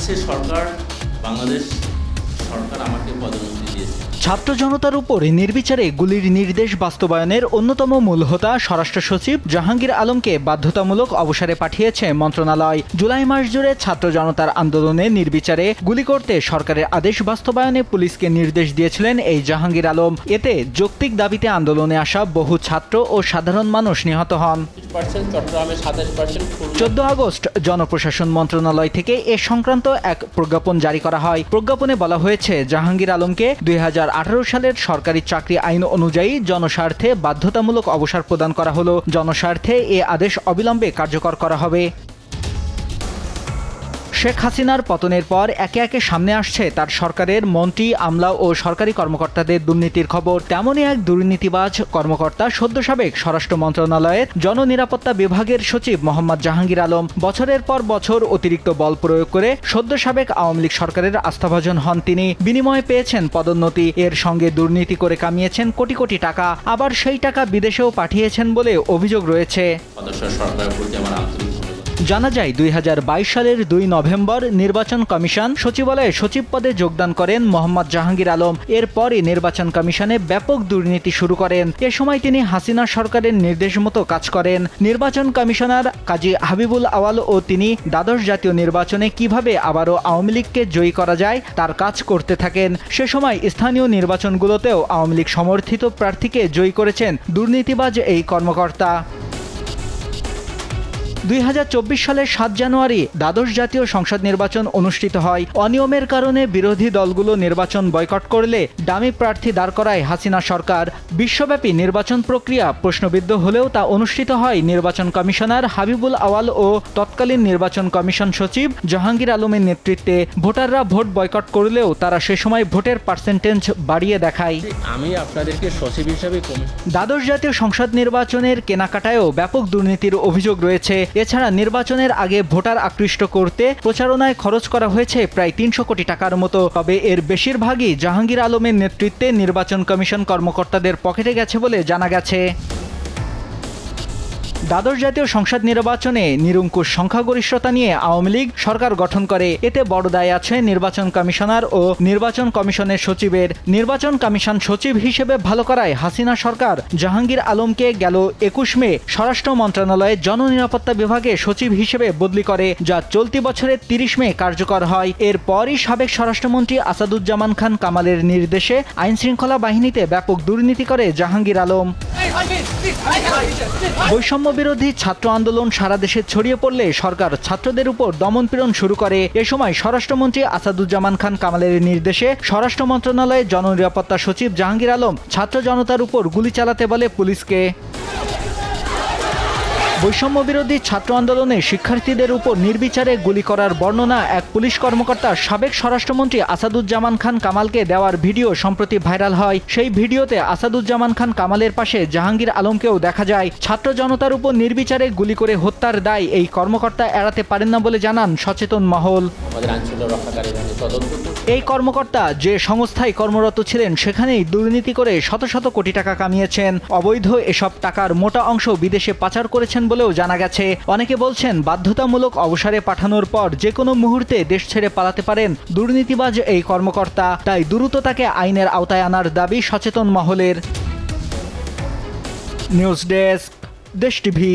চাচ্ছে সরকার, বাংলাদেশ সরকার আমাকে পদোন্নতি দিয়েছে। ছাত্র জনতার উপর নির্বিচারে গুলির নির্দেশ বাস্তবায়নের অন্যতম মূল হোতা স্বরাষ্ট্র সচিব জাহাঙ্গীর আলমকে বাধ্যতামূলক অবসরে পাঠিয়েছে মন্ত্রণালয়। জুলাই মাস জুড়ে ছাত্র জনতার আন্দোলনে নির্বিচারে গুলি করতে সরকারের আদেশ বাস্তবায়নে পুলিশকে নির্দেশ দিয়েছিলেন এই জাহাঙ্গীর আলম। এতে যৌক্তিক দাবিতে আন্দোলনে আসা বহু ছাত্র ও সাধারণ মানুষ নিহত হন। 14 আগস্ট জনপ্রশাসন মন্ত্রণালয় থেকে এ সংক্রান্ত এক প্রজ্ঞাপন জারি করা হয়। প্রজ্ঞাপনে বলা হয়েছে, জাহাঙ্গীর আলমকে 2018 সালের সরকারি চাকরি আইন অনুযায়ী জনস্বার্থে বাধ্যতামূলক অবসর প্রদান করা হলো। জনস্বার্থে এ আদেশ অবিলম্বে কার্যকর করা হবে। শেখ হাসিনার পতনের পর একে একে সামনে আসছে তার সরকারের মন্ত্রী, আমলা ও সরকারি কর্মকর্তাদের দুর্নীতির খবর। তেমনই এক দুর্নীতিবাজ কর্মকর্তা সদ্য সাবেক স্বরাষ্ট্র মন্ত্রণালয়ের জননিরাপত্তা বিভাগের সচিব মোহাম্মদ জাহাঙ্গীর আলম। বছরের পর বছর অতিরিক্ত বল প্রয়োগ করে সদ্য সাবেক আওয়ামী লীগ সরকারের আস্থাভাজন হন তিনি। বিনিময়ে পেয়েছেন পদোন্নতি, এর সঙ্গে দুর্নীতি করে কামিয়েছেন কোটি কোটি টাকা। আবার সেই টাকা বিদেশেও পাঠিয়েছেন বলে অভিযোগ রয়েছে। জানা যায়, 2022 সালের 2 নভেম্বর নির্বাচন কমিশন সচিবালয়ে সচিব পদে যোগদান করেন মোহাম্মদ জাহাঙ্গীর আলম। এরপরই নির্বাচন কমিশনে ব্যাপক দুর্নীতি শুরু করেন। এ সময় তিনি হাসিনা সরকারের নির্দেশ মতো কাজ করেন। নির্বাচন কমিশনার কাজী হাবিবুল আওয়াল ও তিনি দ্বাদশ জাতীয় নির্বাচনে কিভাবে আবারও আওয়ামী লীগকে জয়ী করা যায় তার কাজ করতে থাকেন। সে সময় স্থানীয় নির্বাচনগুলোতেও আওয়ামী লীগ সমর্থিত প্রার্থীকে জয়ী করেছেন দুর্নীতিবাজ এই কর্মকর্তা। 2024 সালের 7 জানুয়ারি দ্বাদশ জাতীয় সংসদ নির্বাচন অনুষ্ঠিত হয়। অনিয়মের কারণে বিরোধী দলগুলো নির্বাচন বয়কট করলে ডামি প্রার্থী দাঁড় করায় হাসিনা সরকার। বিশ্বব্যাপী নির্বাচন প্রক্রিয়া প্রশ্নবিদ্ধ হলেও তা অনুষ্ঠিত হয় নির্বাচন কমিশনার হাবিবুল আওয়াল ও তৎকালীন নির্বাচন কমিশন সচিব জাহাঙ্গীর আলমের নেতৃত্বে। ভোটাররা ভোট বয়কট করলেও তারা সে সময় ভোটের পার্সেন্টেজ বাড়িয়ে দেখায়। আমি আপনাদেরকে সচিব হিসেবে দ্বাদশ জাতীয় সংসদ নির্বাচনের কেনাকাটায়ও ব্যাপক দুর্নীতির অভিযোগ রয়েছে। এছাড়া নির্বাচনের আগে ভোটার আকৃষ্ট করতে প্রচারণায় খরচ করা হয়েছে প্রায় 300 কোটি টাকার মতো। তবে এর বেশিরভাগই জাহাঙ্গীর আলমের নেতৃত্বে নির্বাচন কমিশন কর্মকর্তাদের পকেটে গেছে বলে জানা গেছে। দ্বাদশ জাতীয় সংসদ নির্বাচনে নিরঙ্কুশ সংখ্যাগরিষ্ঠতা নিয়ে আওয়ামী লীগ সরকার গঠন করে। এতে বড় দায় আছে নির্বাচন কমিশনার ও নির্বাচন কমিশনের সচিবের। নির্বাচন কমিশন সচিব হিসেবে ভালো করায় হাসিনা সরকার জাহাঙ্গীর আলমকে গেল 21 মে স্বরাষ্ট্র মন্ত্রণালয়ের জননিরাপত্তা বিভাগে সচিব হিসেবে বদলি করে, যা চলতি বছরের 30 মে কার্যকর হয়। এরপরই সাবেক স্বরাষ্ট্রমন্ত্রী আসাদুজ্জামান খান কামালের নির্দেশে আইনশৃঙ্খলা বাহিনীতে ব্যাপক দুর্নীতি করে জাহাঙ্গীর আলম। বৈষম্য বিরোধী ছাত্র আন্দোলন সারা দেশে ছড়িয়ে পড়লে সরকার ছাত্রদের উপর দমনপীড়ন শুরু করে। এ সময় স্বরাষ্ট্রমন্ত্রী আসাদুজ্জামান খান কামালের নির্দেশে স্বরাষ্ট্র মন্ত্রণালয়ের জননিরাপত্তা সচিব জাহাঙ্গীর আলম ছাত্র জনতার উপর গুলি চালাতে বলে পুলিশকে। বৈষম্য বিরোধী ছাত্র আন্দোলনে শিক্ষার্থীদের উপর নির্বিচারে গুলি করার বর্ণনা এক পুলিশ কর্মকর্তা সাবেক স্বরাষ্ট্রমন্ত্রী আসাদুজ্জামান খান কামালকে দেওয়ার ভিডিও সম্প্রতি ভাইরাল হয়। সেই ভিডিওতে আসাদুজ্জামান খান কামালের পাশে জাহাঙ্গীর আলমকেও দেখা যায়। ছাত্র জনতার উপর নির্বিচারে গুলি করে হত্যার দায় এই কর্মকর্তা এড়াতে পারেন না বলে জানান সচেতন মহল। এই কর্মকর্তা যে সংস্থায় কর্মরত ছিলেন সেখানেই দুর্নীতি করে শত শত কোটি টাকা কামিয়েছেন। অবৈধ এসব টাকার মোটা অংশ বিদেশে পাচার করেছেন বলেও জানা গেছে। অনেকে বলছেন, বাধ্যতামূলক অবসরে পাঠানোর পর যে কোনো মুহূর্তে দেশ ছেড়ে পালাতে পারেন দুর্নীতিবাজ এই কর্মকর্তা। তাই দ্রুত তাকে আইনের আওতায় আনার দাবি সচেতন মহলের। নিউজ ডেস্ক, দেশ টিভি।